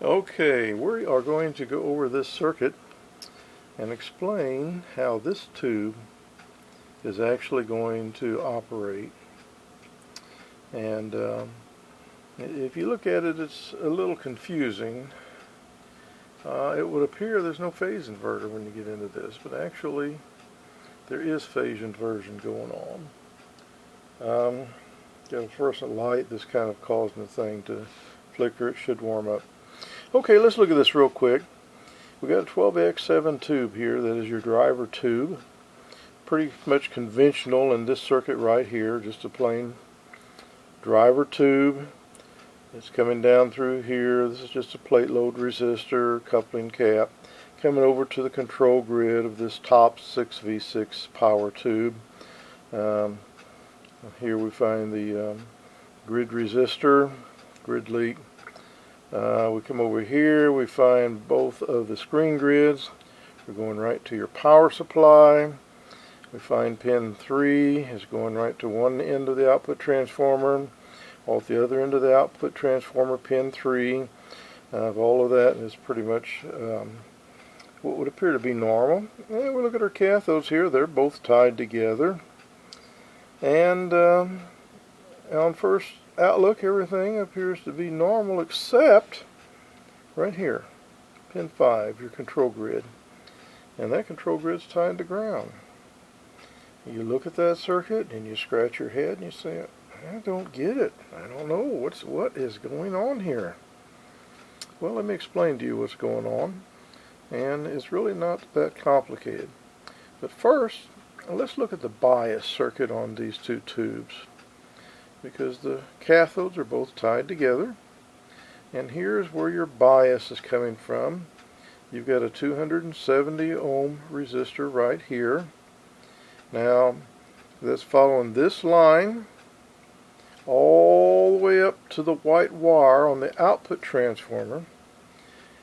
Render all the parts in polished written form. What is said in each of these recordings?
Okay, we are going to go over this circuit and explain how this tube is actually going to operate. And if you look at it, it's a little confusing. It would appear there's no phase inverter when you get into this, but actually there is phase inversion going on. Got a fluorescent light that's kind of causing the thing to flicker. It should warm up. Okay, let's look at this real quick. We've got a 12x7 tube here that is your driver tube. Pretty much conventional in this circuit right here, just a plain driver tube. It's coming down through here. This is just a plate load resistor, coupling cap, coming over to the control grid of this top 6v6 power tube. Here we find the grid resistor, grid leak. We come over here, we find both of the screen grids. We're going right to your power supply. We find pin 3 is going right to one end of the output transformer. Off the other end of the output transformer, pin 3. All of that is pretty much what would appear to be normal. And we look at our cathodes here, they're both tied together. And on first outlook, everything appears to be normal except right here, pin 5, your control grid. And that control grid's tied to ground. You look at that circuit and you scratch your head and you say, I don't get it. I don't know what is going on here. Well, let me explain to you what's going on. And it's really not that complicated. But first, let's look at the bias circuit on these two tubes, because the cathodes are both tied together, and here's where your bias is coming from. You've got a 270 ohm resistor right here. Now that's following this line all the way up to the white wire on the output transformer.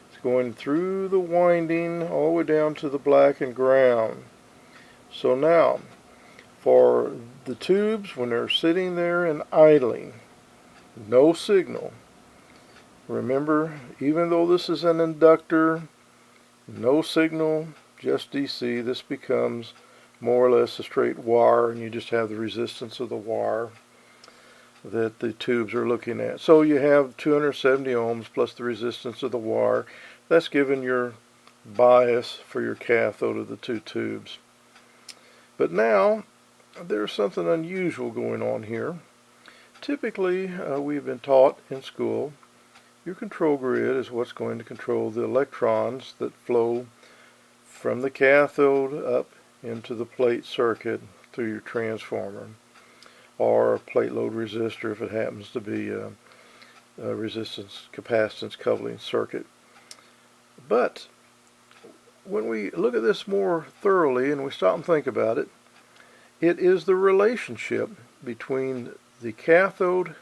It's going through the winding all the way down to the black and ground. So now, for the tubes, when they're sitting there and idling, no signal. Remember, even though this is an inductor, no signal, just DC, this becomes more or less a straight wire, and you just have the resistance of the wire that the tubes are looking at. So you have 270 ohms plus the resistance of the wire. That's given your bias for your cathode of the two tubes. But now, there's something unusual going on here. Typically, we've been taught in school, your control grid is what's going to control the electrons that flow from the cathode up into the plate circuit through your transformer, or a plate load resistor if it happens to be a resistance capacitance coupling circuit. But when we look at this more thoroughly and we stop and think about it, it is the relationship between the cathode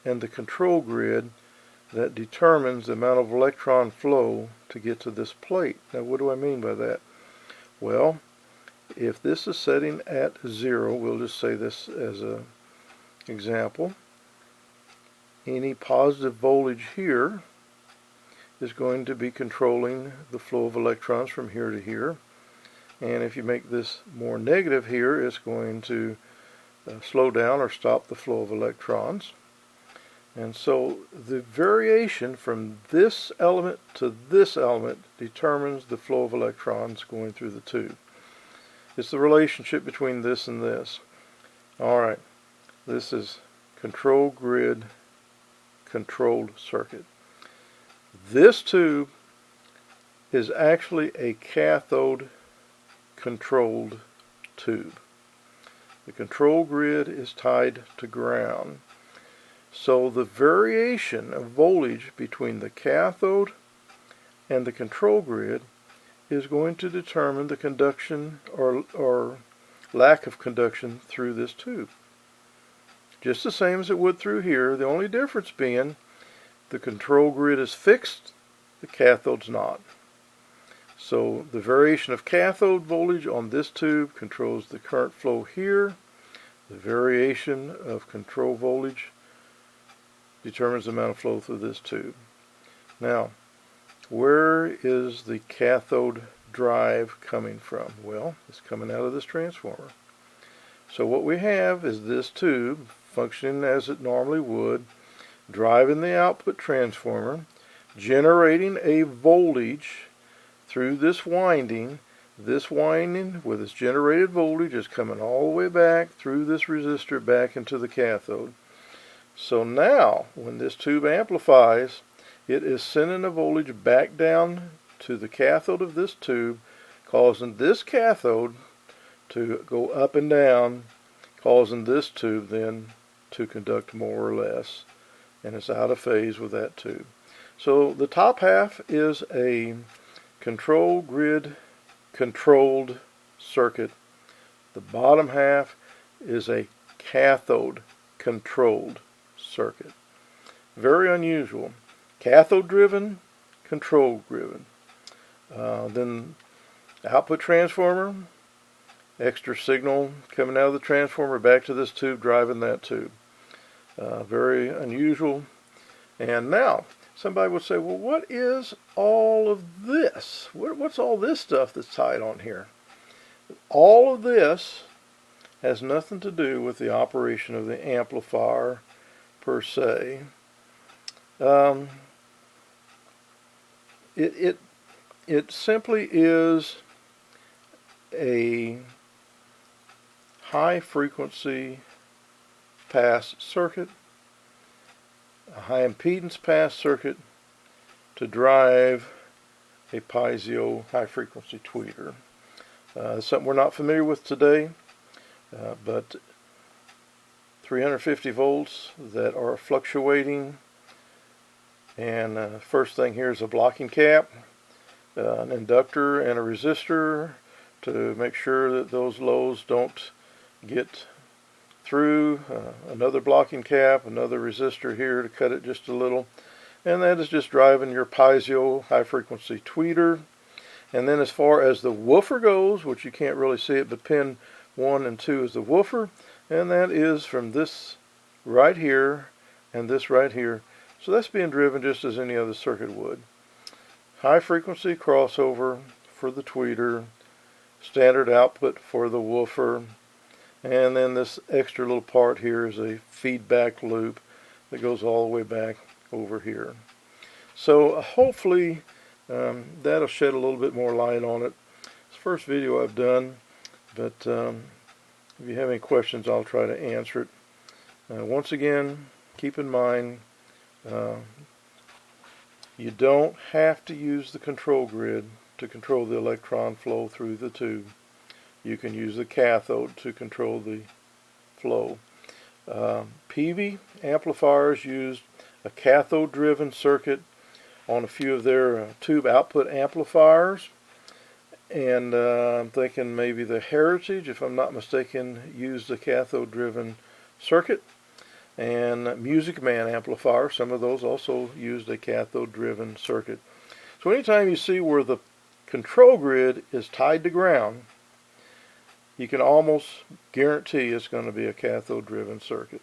and the control grid that determines the amount of electron flow to get to this plate. Now, what do I mean by that? Well, if this is setting at 0, we'll just say this as an example. Any positive voltage here is going to be controlling the flow of electrons from here to here. And if you make this more negative here, it's going to slow down or stop the flow of electrons. And so the variation from this element to this element determines the flow of electrons going through the tube. It's the relationship between this and this. Alright, this is control grid controlled circuit. This tube is actually a cathode controlled tube. The control grid is tied to ground. So the variation of voltage between the cathode and the control grid is going to determine the conduction or lack of conduction through this tube. Just the same as it would through here, the only difference being the control grid is fixed, the cathode's not. So the variation of cathode voltage on this tube controls the current flow here. The variation of control voltage determines the amount of flow through this tube. Now, where is the cathode drive coming from? Well, it's coming out of this transformer. So what we have is this tube functioning as it normally would, driving the output transformer, generating a voltage through this winding. This winding with its generated voltage is coming all the way back through this resistor back into the cathode. So now when this tube amplifies, it is sending a voltage back down to the cathode of this tube, causing this cathode to go up and down, causing this tube then to conduct more or less, and it's out of phase with that tube. So the top half is a control grid controlled circuit. The bottom half is a cathode controlled circuit. Very unusual. Cathode driven, control driven. Then the output transformer, extra signal coming out of the transformer back to this tube, driving that tube. Very unusual. And now somebody would say, well, what is all of this? What's all this stuff that's tied on here? All of this has nothing to do with the operation of the amplifier per se. It simply is a high frequency pass circuit, a high impedance pass circuit to drive a piezo high frequency tweeter. Something we're not familiar with today, but 350 volts that are fluctuating. And first thing here is a blocking cap, an inductor and a resistor to make sure that those lows don't get through, another blocking cap, another resistor here to cut it just a little, and that is just driving your piezo high frequency tweeter. And then as far as the woofer goes, which you can't really see it, but pin 1 and 2 is the woofer, and that is from this right here and this right here. So that's being driven just as any other circuit would. High frequency crossover for the tweeter, standard output for the woofer, and then this extra little part here is a feedback loop that goes all the way back over here. So hopefully that'll shed a little bit more light on it. It's the first video I've done, but if you have any questions, I'll try to answer it. Once again, keep in mind, you don't have to use the control grid to control the electron flow through the tube. You can use the cathode to control the flow. PV amplifiers used a cathode driven circuit on a few of their tube output amplifiers, and I'm thinking maybe the Heritage, if I'm not mistaken, used a cathode driven circuit. And Music Man amplifier, some of those also used a cathode driven circuit. So anytime you see where the control grid is tied to ground, you can almost guarantee it's going to be a cathode driven circuit.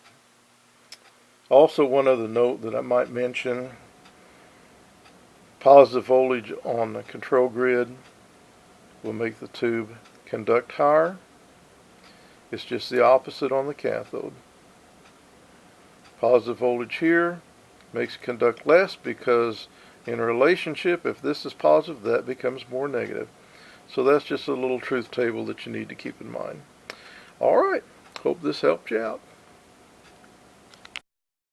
Also, one other note that I might mention, positive voltage on the control grid will make the tube conduct higher. It's just the opposite on the cathode. Positive voltage here makes it conduct less, because in a relationship, if this is positive, that becomes more negative. So that's just a little truth table that you need to keep in mind. Alright, hope this helped you out.